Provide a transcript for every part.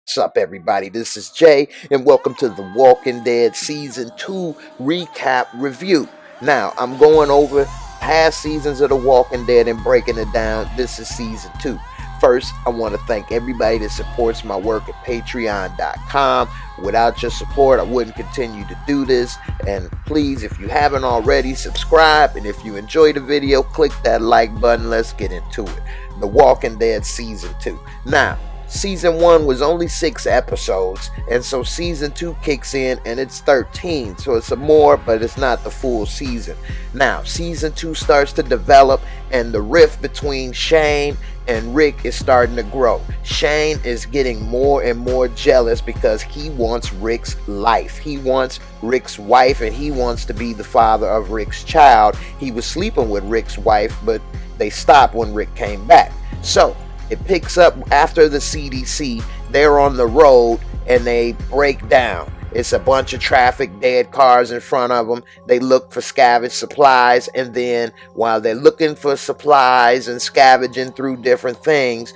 What's up, everybody? This is Jay, and welcome to the Walking Dead Season 2 Recap Review. Now, I'm going over past seasons of The Walking Dead and breaking it down. This is Season 2. First, I want to thank everybody that supports my work at patreon.com. Without your support, I wouldn't continue to do this. And please, if you haven't already, subscribe. And if you enjoyed the video, click that like button. Let's get into it. The Walking Dead Season 2. Now, Season 1 was only 6 episodes, and so Season 2 kicks in and it's 13, so it's a more, but it's not the full season. Now, Season 2 starts to develop, and the rift between Shane and Rick is starting to grow. Shane is getting more and more jealous because he wants Rick's life. He wants Rick's wife, and he wants to be the father of Rick's child. He was sleeping with Rick's wife, but they stopped when Rick came back. So, it picks up after the CDC. They're on the road and they break down. It's a bunch of traffic, dead cars in front of them. They look for scavenged supplies, and then while they're looking for supplies and scavenging through different things,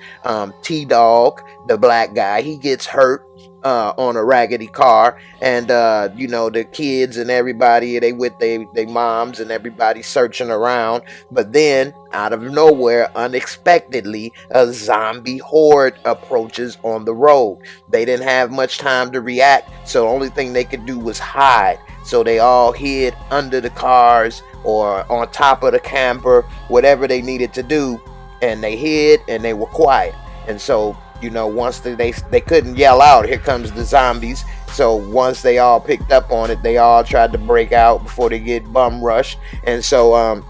T-Dog, the black guy, he gets hurt on a raggedy car, and the kids and everybody, they with their moms and everybody searching around. But then out of nowhere, unexpectedly, a zombie horde approaches on the road. They didn't have much time to react, so the only thing they could do was hide. So they all hid under the cars or on top of the camper, whatever they needed to do, and they hid and they were quiet. And so once they couldn't yell out, "Here comes the zombies." So once they all picked up on it, they all tried to break out before they get bum rushed. And so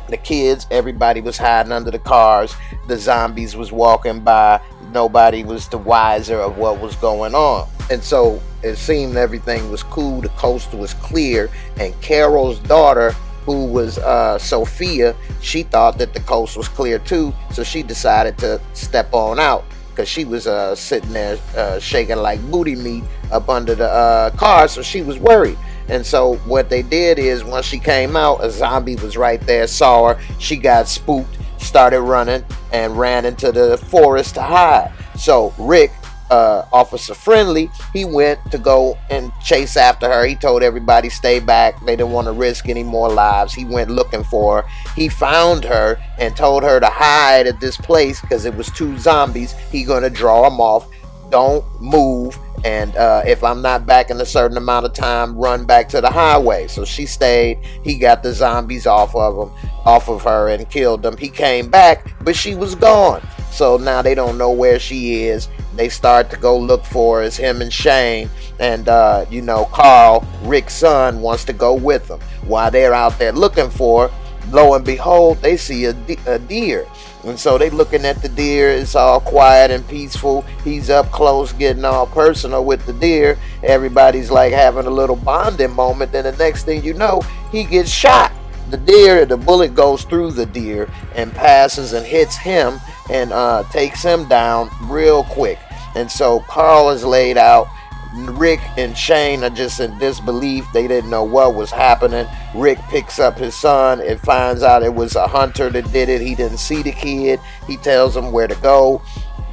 the kids, everybody was hiding under the cars. The zombies was walking by. Nobody was the wiser of what was going on. And so it seemed everything was cool. The coast was clear. And Carol's daughter, who was Sophia, she thought that the coast was clear too. So she decided to step on out, because she was sitting there shaking like booty meat up under the car, so she was worried. And so what they did is, once she came out, a zombie was right there, saw her, she got spooked, started running, and ran into the forest to hide. So Rick, Officer Friendly, he went to go and chase after her. He told everybody stay back. They didn't want to risk any more lives. He went looking for her. He found her and told her to hide at this place because it was 2 zombies. He gonna draw them off. Don't move, and if I'm not back in a certain amount of time, run back to the highway. So she stayed. He got the zombies off of her and killed them. He came back, but she was gone. So now they don't know where she is. They start to go look for her. It's him and Shane, and Carl, Rick's son, wants to go with them. While they're out there looking for her, lo and behold, they see a deer. And so they looking at the deer. It's all quiet and peaceful. He's up close getting all personal with the deer. Everybody's like having a little bonding moment. Then the next thing you know, he gets shot. The bullet goes through the deer and passes and hits him and takes him down real quick. And so Carl is laid out. Rick and Shane are just in disbelief. They didn't know what was happening. Rick picks up his son and finds out it was a hunter that did it. He didn't see the kid. He tells him where to go.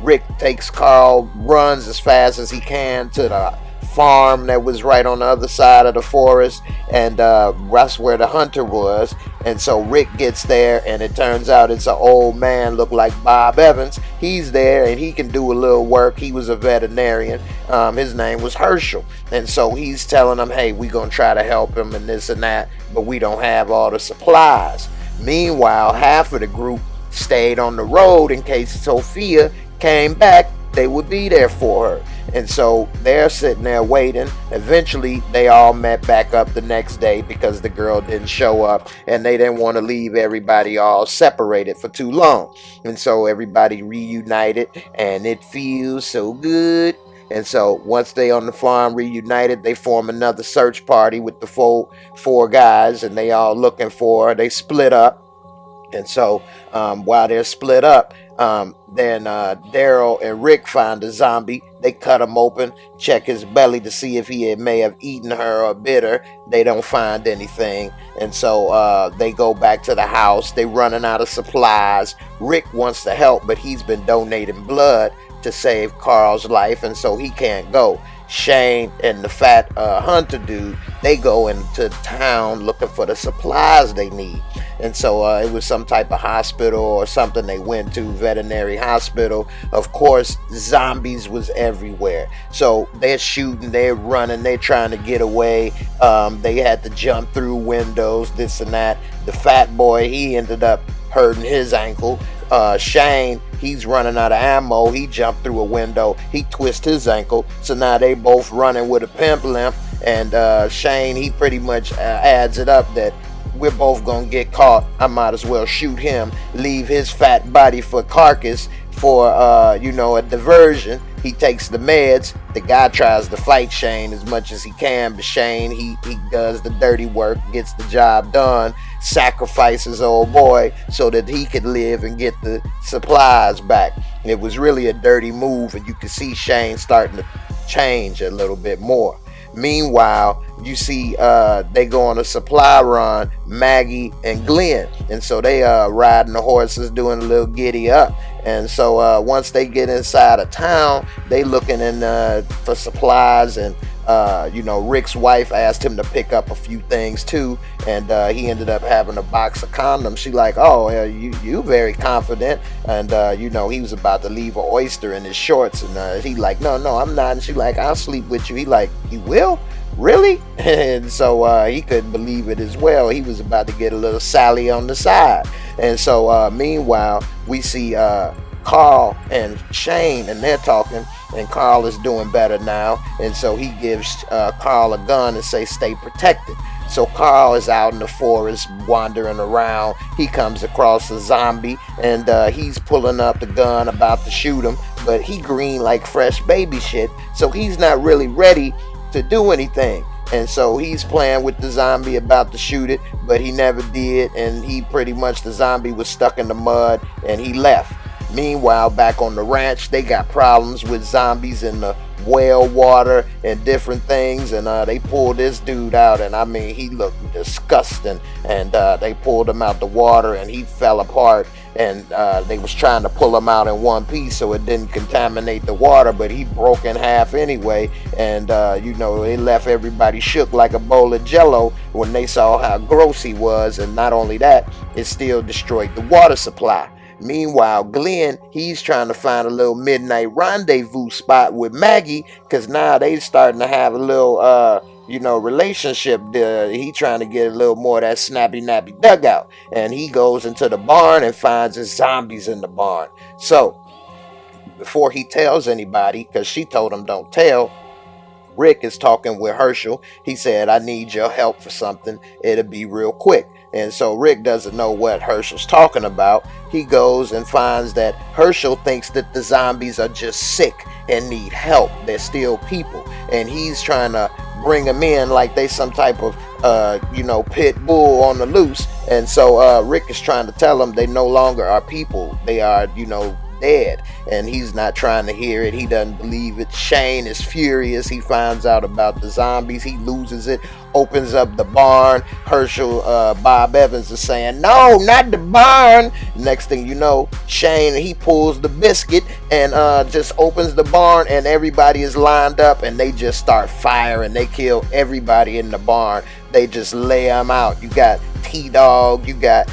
Rick takes Carl, runs as fast as he can to the farm that was right on the other side of the forest, and that's where the hunter was. And so Rick gets there, and it turns out it's an old man, looked like Bob Evans. He's there, and he can do a little work. He was a veterinarian. His name was Herschel. And so he's telling them, hey, we're going to try to help him and this and that, but we don't have all the supplies. Meanwhile, half of the group stayed on the road in case Sophia came back. They would be there for her. And so they're sitting there waiting. Eventually, they all met back up the next day because the girl didn't show up, and they didn't want to leave everybody all separated for too long. And so everybody reunited, and it feels so good. And so once they on the farm reunited, they form another search party with the four guys, and they all looking for her. They split up. And so while they're split up, then Daryl and Rick find a zombie. They cut him open, check his belly to see if he may have eaten her or bit her. They don't find anything. And so they go back to the house. They running out of supplies. Rick wants to help, but he's been donating blood to save Carl's life, and so he can't go. Shane and the fat hunter dude, they go into town looking for the supplies they need. And so it was some type of hospital or something they went to, veterinary hospital. Of course, zombies was everywhere. So they're shooting, they're running, they're trying to get away. They had to jump through windows, this and that. The fat boy, he ended up hurting his ankle. Shane, he's running out of ammo. He jumped through a window. He twisted his ankle. So now they both running with a pimp limp. And Shane, he pretty much adds it up that we're both gonna get caught. I might as well shoot him, leave his fat body for carcass for a diversion. He takes the meds. The guy tries to fight Shane as much as he can, but Shane, he does the dirty work, gets the job done, sacrifices old boy so that he could live and get the supplies back. It was really a dirty move, and you can see Shane starting to change a little bit more. Meanwhile, you see they go on a supply run, Maggie and Glenn, and so they riding the horses, doing a little giddy up. And so once they get inside of town, they looking in for supplies, and Rick's wife asked him to pick up a few things too, and he ended up having a box of condoms. She like, oh, you very confident, and he was about to leave an oyster in his shorts, and he like, no, I'm not. And she like, I'll sleep with you. He like, you will? Really? And so he couldn't believe it as well. He was about to get a little Sally on the side. And so meanwhile, we see Carl and Shane, and they're talking, and Carl is doing better now. And so he gives Carl a gun and say, stay protected. So Carl is out in the forest wandering around. He comes across a zombie, and he's pulling up the gun about to shoot him, but he green like fresh baby shit, so he's not really ready to do anything. And so he's playing with the zombie about to shoot it, but he never did, and the zombie was stuck in the mud, and he left. Meanwhile, back on the ranch, they got problems with zombies in the well water and different things, and they pulled this dude out, and I mean, he looked disgusting, and they pulled him out the water, and he fell apart, and they was trying to pull him out in one piece so it didn't contaminate the water, but he broke in half anyway, and it left everybody shook like a bowl of jello when they saw how gross he was. And not only that, it still destroyed the water supply. Meanwhile, Glenn, he's trying to find a little midnight rendezvous spot with Maggie, because now they starting to have a little relationship. He trying to get a little more of that snappy nappy dugout, and he goes into the barn and finds his zombies in the barn. So before he tells anybody, because she told him don't tell, Rick is talking with Herschel. He said, I need your help for something. It'll be real quick. And so Rick doesn't know what Herschel's talking about. He goes and finds that Herschel thinks that the zombies are just sick and need help. They're still people. And he's trying to bring them in like they some type of, pit bull on the loose. And so Rick is trying to tell them they no longer are people. They are, dead, and he's not trying to hear it. He doesn't believe it. Shane is furious. He finds out about the zombies. He loses it, opens up the barn. Herschel, Bob Evans is saying, no, not the barn. Next thing you know, Shane, he pulls the biscuit and just opens the barn, and everybody is lined up, and they just start firing. They kill everybody in the barn. They just lay them out. You got T-Dog, you got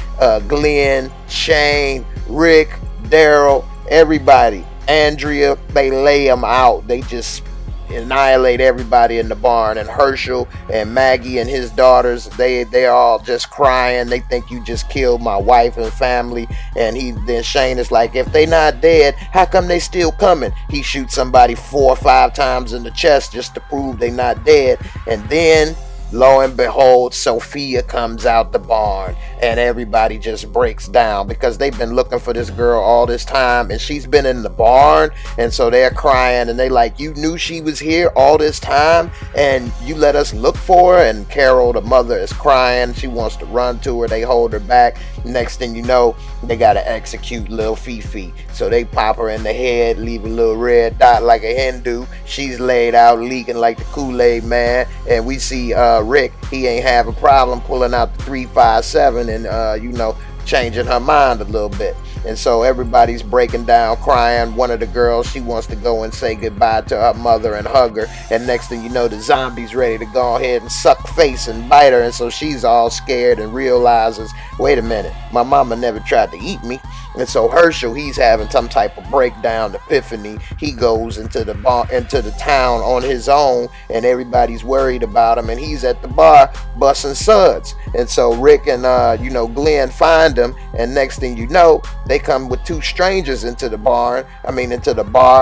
Glenn, Shane, Rick, Daryl, everybody, Andrea, they lay them out. They just annihilate everybody in the barn. And Herschel and Maggie and his daughters, they're all just crying. They think you just killed my wife and family. And then Shane is like, if they not dead, how come they still coming? He shoots somebody 4 or 5 times in the chest just to prove they not dead. And then lo and behold, Sophia comes out the barn, and everybody just breaks down because they've been looking for this girl all this time, and she's been in the barn. And so they're crying, and they like, you knew she was here all this time and you let us look for her. And Carol, the mother, is crying. She wants to run to her. They hold her back. Next thing you know, they gotta execute little Fifi. So they pop her in the head, leave a little red dot like a Hindu. She's laid out leaking like the Kool-Aid man. And we see Rick, he ain't have a problem pulling out the 357 and changing her mind a little bit. And so everybody's breaking down, crying. One of the girls, she wants to go and say goodbye to her mother and hug her. And next thing you know, the zombie's ready to go ahead and suck face and bite her. And so she's all scared and realizes, wait a minute, my mama never tried to eat me. And so Herschel, he's having some type of breakdown, epiphany. He goes into the town on his own, and everybody's worried about him. And he's at the bar busting suds. And so Rick and Glenn find him, and next thing you know, they come with two strangers into the bar,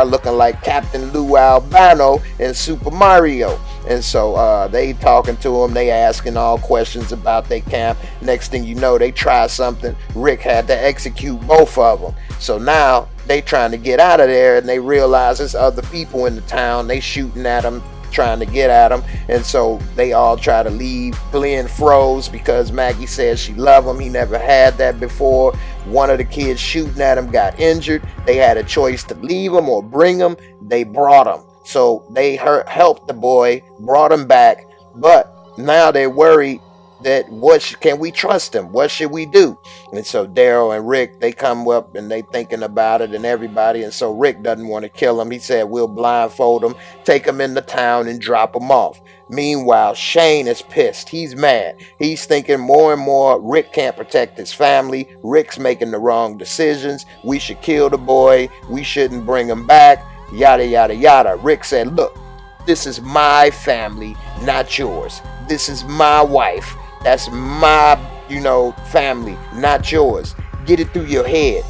looking like Captain Lou Albano in Super Mario. And so they talking to him, they asking all questions about their camp. Next thing you know, they try something. Rick had to execute both of them. So now they trying to get out of there, and they realize there's other people in the town. They shooting at them, trying to get at him. And so they all try to leave. Glenn froze because Maggie says she loved him. He never had that before. One of the kids shooting at him got injured. They had a choice to leave him or bring him. They brought him. So they helped the boy, brought him back, but now they're worried that can we trust him? What should we do? And so Daryl and Rick, they come up and they thinking about it, and everybody. And so Rick doesn't want to kill him. He said, we'll blindfold him, take him into town and drop him off. Meanwhile, Shane is pissed. He's mad. He's thinking more and more Rick can't protect his family. Rick's making the wrong decisions. We should kill the boy. We shouldn't bring him back. Yada, yada, yada. Rick said, look, this is my family, not yours. This is my wife. That's my, family, not yours. Get it through your head.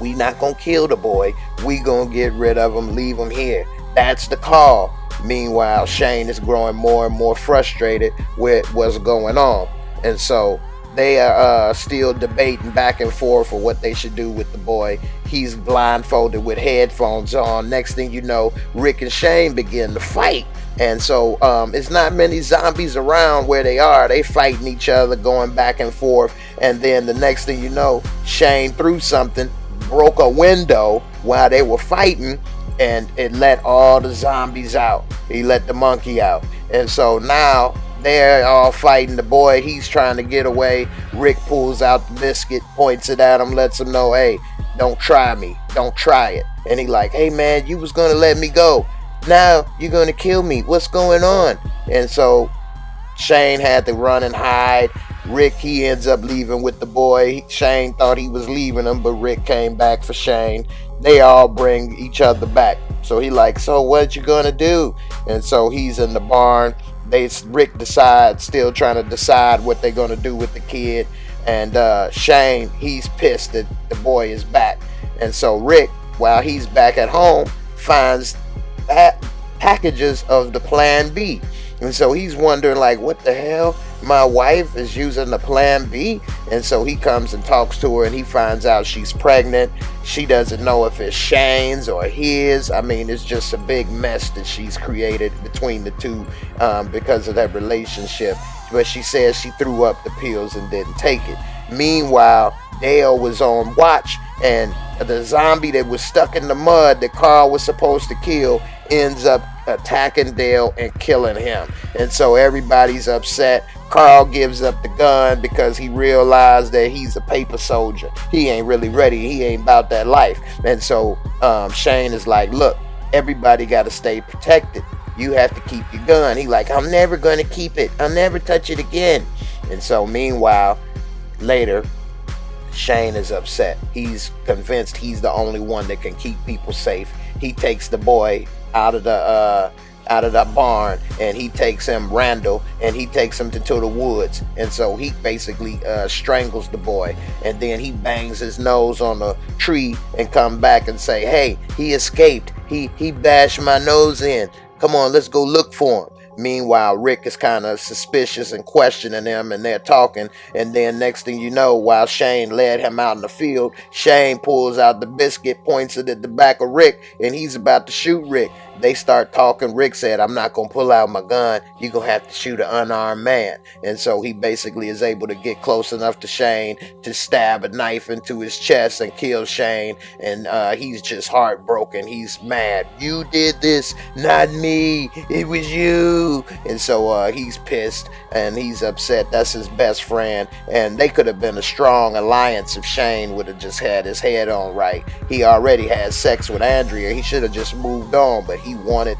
We not gonna kill the boy. We gonna get rid of him, leave him here. That's the call. Meanwhile, Shane is growing more and more frustrated with what's going on. And so they are still debating back and forth for what they should do with the boy. He's blindfolded with headphones on. Next thing you know, Rick and Shane begin to fight. And so it's not many zombies around where they are. They fighting each other, going back and forth. And then the next thing you know, Shane threw something, broke a window while they were fighting, and it let all the zombies out. He let the monkey out. And so now they're all fighting. The boy, he's trying to get away. Rick pulls out the biscuit, points it at him, lets him know, hey, don't try me. Don't try it. And he like, hey man, you was going to let me go. Now you're going to kill me. What's going on? And so Shane had to run and hide. Rick, he ends up leaving with the boy. Shane thought he was leaving him, but Rick came back for Shane. They all bring each other back. So he like, so what you going to do? And so he's in the barn. Rick decides, still trying to decide what they're going to do with the kid. And Shane, he's pissed that the boy is back. And so Rick, while he's back at home, finds packages of the Plan B. And so he's wondering, like, what the hell? My wife is using the Plan B? And so he comes and talks to her, and he finds out she's pregnant. She doesn't know if it's Shane's or his. I mean, it's just a big mess that she's created between the two because of that relationship. But she says she threw up the pills and didn't take it. Meanwhile, Dale was on watch, and the zombie that was stuck in the mud that Carl was supposed to kill ends up attacking Dale and killing him. And so everybody's upset. Carl gives up the gun because he realized that he's a paper soldier. He ain't really ready. He ain't about that life. And so Shane is like, look, everybody got to stay protected. You have to keep your gun. He like, I'm never going to keep it. I'll never touch it again. And so meanwhile, later, Shane is upset. He's convinced he's the only one that can keep people safe. He takes the boy out of the barn, and he takes him, Randall, and he takes him to the woods. And so he basically strangles the boy, and then he bangs his nose on a tree and come back and say, hey, he escaped. He bashed my nose in. Come on, let's go look for him. Meanwhile, Rick is kind of suspicious and questioning them, and they're talking. And then next thing you know, while Shane led him out in the field, Shane pulls out the biscuit, points it at the back of Rick, and he's about to shoot Rick. they start talking. Rick said, I'm not going to pull out my gun. You're going to have to shoot an unarmed man. And so he basically is able to get close enough to Shane to stab a knife into his chest and kill Shane. And he's just heartbroken. He's mad. You did this, not me. It was you. And so he's pissed and he's upset. That's his best friend. And they could have been a strong alliance if Shane would have just had his head on right. He already had sex with Andrea. He should have just moved on, but he wanted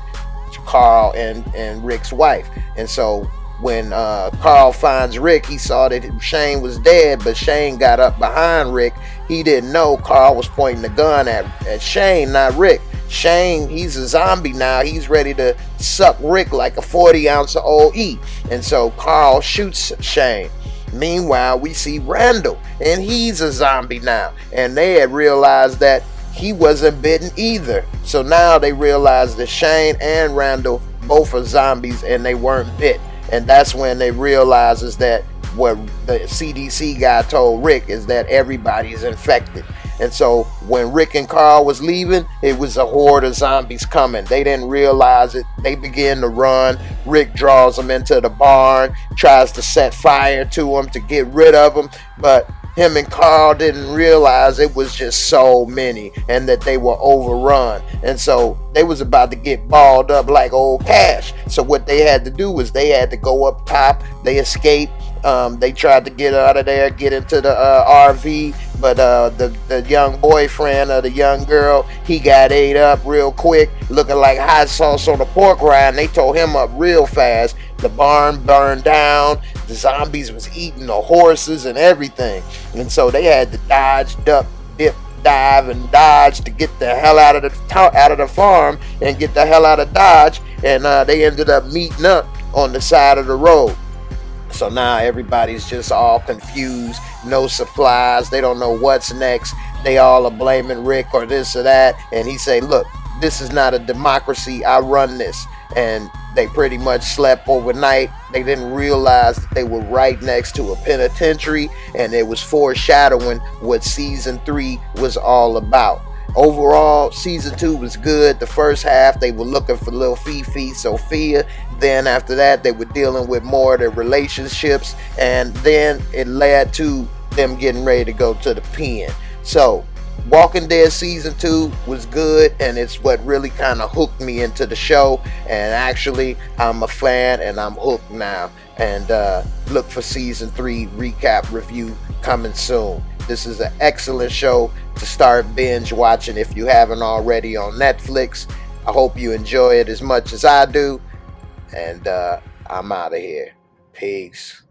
Carl and Rick's wife. And so when Carl finds Rick, he saw that Shane was dead, but Shane got up behind Rick. He didn't know Carl was pointing the gun at Shane, not Rick. Shane, he's a zombie now. He's ready to suck Rick like a 40-ounce of OE. And so Carl shoots Shane. Meanwhile, we see Randall, and he's a zombie now. And they had realized that he wasn't bitten either. So now they realize that Shane and Randall both are zombies and they weren't bit. And that's when they realizes that what the CDC guy told Rick is that everybody's infected. And so when Rick and Carl was leaving, it was a horde of zombies coming. They didn't realize it. They began to run. Rick draws them into the barn, tries to set fire to them to get rid of them. But him and Carl didn't realize it was just so many and that they were overrun. And so they was about to get balled up like old Cash. So what they had to do was they had to go up top. They escaped. They tried to get out of there, get into the RV, but the young boyfriend of the young girl, he got ate up real quick, looking like hot sauce on a pork rind. They tore him up real fast. The barn burned down. The zombies was eating the horses and everything. And so they had to dodge, duck, dip, dive, and dodge to get the hell out of the farm and get the hell out of Dodge. And they ended up meeting up on the side of the road. So now everybody's just all confused, no supplies, they don't know what's next. They all are blaming Rick or this or that. And he say, look, this is not a democracy, I run this. And they pretty much slept overnight. They didn't realize that they were right next to a penitentiary, and it was foreshadowing what season 3 was all about. Overall, season 2 was good. The first half, they were looking for little Fifi, Sophia. Then after that, they were dealing with more of their relationships. And then it led to them getting ready to go to the pen. So, Walking Dead season 2 was good, and it's what really kind of hooked me into the show. And actually, I'm a fan, and I'm hooked now. And look for season 3 recap review coming soon. This is an excellent show to start binge watching if you haven't already on Netflix. I hope you enjoy it as much as I do. And I'm out of here. Peace.